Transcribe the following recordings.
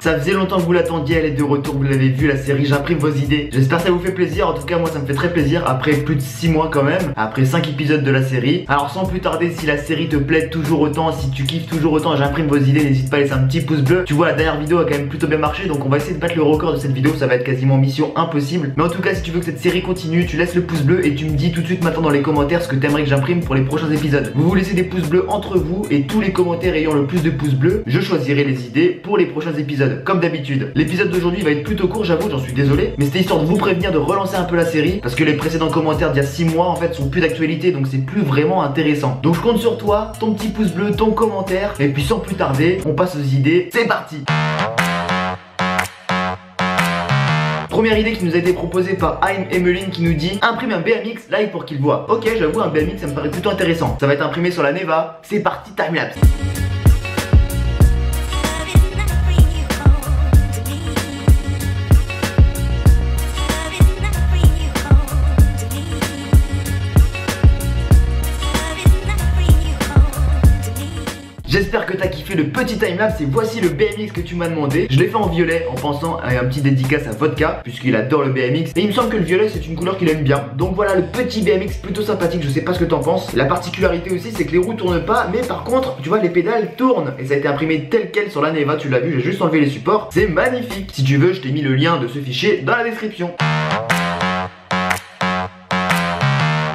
Ça faisait longtemps que vous l'attendiez, elle est de retour, vous l'avez vu, la série J'imprime vos idées. J'espère que ça vous fait plaisir, en tout cas moi ça me fait très plaisir, après plus de 6 mois quand même, après 5 épisodes de la série. Alors sans plus tarder, si la série te plaît toujours autant, si tu kiffes toujours autant J'imprime vos idées, n'hésite pas à laisser un petit pouce bleu. Tu vois, la dernière vidéo a quand même plutôt bien marché, donc on va essayer de battre le record de cette vidéo, ça va être quasiment mission impossible. Mais en tout cas, si tu veux que cette série continue, tu laisses le pouce bleu et tu me dis tout de suite maintenant dans les commentaires ce que t'aimerais que j'imprime pour les prochains épisodes. Vous laissez des pouces bleus entre vous et tous les commentaires ayant le plus de pouces bleus, je choisirai les idées pour les prochains épisodes, comme d'habitude. L'épisode d'aujourd'hui va être plutôt court, j'avoue, j'en suis désolé, mais c'était histoire de vous prévenir de relancer un peu la série, parce que les précédents commentaires d'il y a 6 mois en fait sont plus d'actualité, donc c'est plus vraiment intéressant. Donc je compte sur toi, ton petit pouce bleu, ton commentaire, et puis sans plus tarder, on passe aux idées, c'est parti. Première idée qui nous a été proposée par I'm Emeline qui nous dit: imprime un BMX live pour qu'il voit. Ok, j'avoue, un BMX ça me paraît plutôt intéressant. Ça va être imprimé sur la Neva. C'est parti, timelapse. J'espère que t'as kiffé le petit timelapse et voici le BMX que tu m'as demandé. Je l'ai fait en violet en pensant à un petit dédicace à Vodka puisqu'il adore le BMX et il me semble que le violet c'est une couleur qu'il aime bien. Donc voilà le petit BMX plutôt sympathique, je sais pas ce que t'en penses. La particularité aussi c'est que les roues tournent pas mais par contre tu vois les pédales tournent et ça a été imprimé tel quel sur la Neva, tu l'as vu, j'ai juste enlevé les supports. C'est magnifique. Si tu veux je t'ai mis le lien de ce fichier dans la description.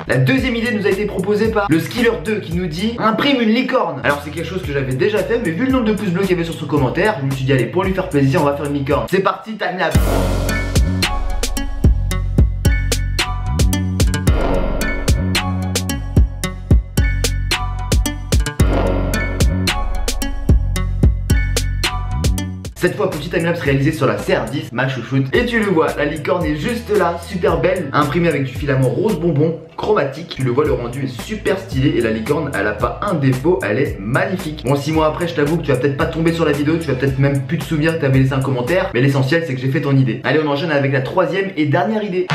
La deuxième idée nous a été proposée par le Skiller 2 qui nous dit: imprime une licorne. Alors c'est quelque chose que j'avais déjà fait, mais vu le nombre de pouces bleus qu'il y avait sur ce commentaire, je me suis dit allez, pour lui faire plaisir on va faire une licorne. C'est parti, timelapse. Cette fois, petit timelapse réalisé sur la CR10, ma chouchoute. Et tu le vois, la licorne est juste là, super belle, imprimée avec du filament rose bonbon, chromatique. Tu le vois, le rendu est super stylé et la licorne, elle a pas un défaut, elle est magnifique. Bon, 6 mois après, je t'avoue que tu vas peut-être pas tomber sur la vidéo, tu vas peut-être même plus te souvenir que tu avais laissé un commentaire, mais l'essentiel c'est que j'ai fait ton idée. Allez, on enchaîne avec la troisième et dernière idée.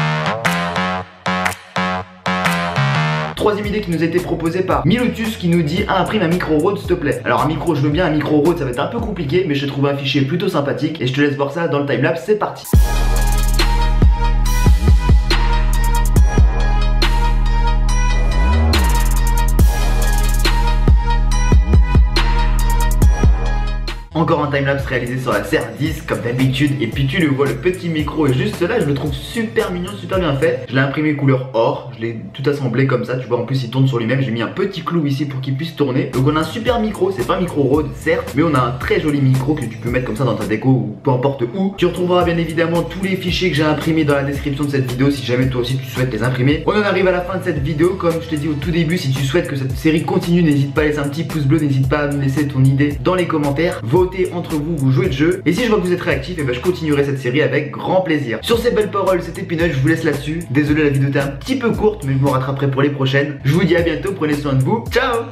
Troisième idée qui nous a été proposée par Milotus qui nous dit: imprime un micro Rode s'il te plaît. Alors un micro je veux bien, un micro Rode ça va être un peu compliqué, mais je trouve un fichier plutôt sympathique et je te laisse voir ça dans le timelapse, c'est parti. Encore un timelapse réalisé sur la CR10 comme d'habitude. Et puis tu le vois, le petit micro est juste là, je le trouve super mignon, super bien fait. Je l'ai imprimé couleur or, je l'ai tout assemblé comme ça, tu vois, en plus il tourne sur lui-même. J'ai mis un petit clou ici pour qu'il puisse tourner. Donc on a un super micro, c'est pas un micro Rode certes, mais on a un très joli micro que tu peux mettre comme ça dans ta déco ou peu importe où. Tu retrouveras bien évidemment tous les fichiers que j'ai imprimés dans la description de cette vidéo si jamais toi aussi tu souhaites les imprimer. On en arrive à la fin de cette vidéo, comme je t'ai dit au tout début, si tu souhaites que cette série continue, n'hésite pas à laisser un petit pouce bleu, n'hésite pas à me laisser ton idée dans les commentaires. Votez entre vous, vous jouez le jeu. Et si je vois que vous êtes réactifs, et ben je continuerai cette série avec grand plaisir. Sur ces belles paroles, c'était Peanut, je vous laisse là-dessus. Désolé, la vidéo était un petit peu courte, mais je me rattraperai pour les prochaines. Je vous dis à bientôt, prenez soin de vous. Ciao.